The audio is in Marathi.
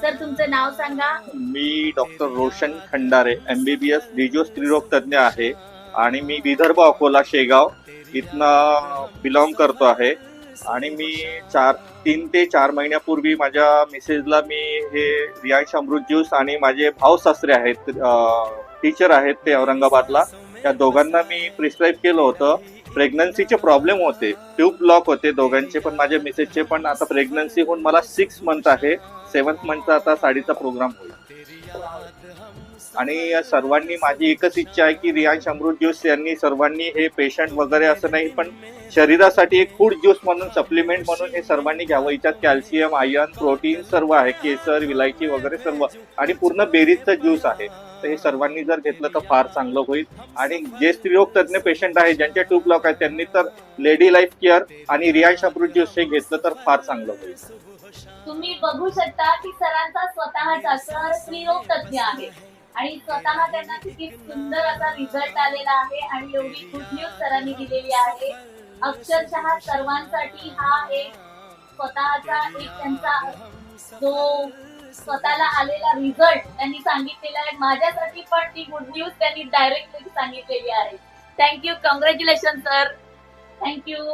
सर तुमचं नाव सांगा. मी डॉक्टर रोशन खंडारे, MBBS डिजिओ स्त्रीरोग तज्ञ आहे आणि मी विदर्भ अकोला शेगाव इथनं बिलॉंग करतो आहे. आणि मी 3 ते 4 महिन्यापूर्वी माझ्या मिसेसला मी हे रियांश अमृत ज्यूस आणि माझे भाऊ सासरे आहेत, टीचर आहेत ते औरंगाबादला, त्या दोघांना मी प्रिस्क्राईब केलं होतं. प्रेग्नन्सीचे प्रॉब्लेम होते, ट्यूब ब्लॉक होते दोघांचे पण, माझ्या मिसेसचे पण. आता प्रेग्नन्सी होऊन मला 6 मंथ आहे, 7th मंथचा आता साडीचा प्रोग्राम होईल. आणि सर्वांनी माझी एकच इच्छा आहे की रियांश अमृत ज्यूस यांनी सर्वांनी हे पेशंट वगैरे असं नाही पण शरीरासाठी एक फूड ज्यूस म्हणून, सप्लिमेंट म्हणून हे सर्वांनी घ्यावं. याच्यात कॅल्शियम, आयर्न, प्रोटीन सर्व आहे, केसर, विलायची वगैरे सर्व, आणि पूर्ण बेरीजचं ज्यूस आहे. तर हे सर्वांनी जर घेतलं तर फार चांगलं होईल. आणि जे स्त्रीरोग तज्ञ पेशंट आहे ज्यांच्या ट्यूब ब्लॉक आहे त्यांनी तर लेडी लाईफ केअर आणि रियांश अमृत ज्यूस हे घेतलं तर फार चांगलं होईल. तुम्ही बघू शकता की सरांचा स्वतःचा, सर स्त्रीरोग तज्ञ आहे आणि स्वतः त्यांना किती सुंदर असा रिझल्ट आलेला आहे आणि एवढी गुड न्यूज सरांनी दिलेली आहे. अक्षरशः सर्वांसाठी हा एक स्वतःचा एक त्यांचा जो स्वतःला आलेला रिझल्ट त्यांनी सांगितलेला आहे. माझ्यासाठी पण ती गुड न्यूज त्यांनी डायरेक्टली सांगितलेली आहे. Thank you, congratulation sir, thank you.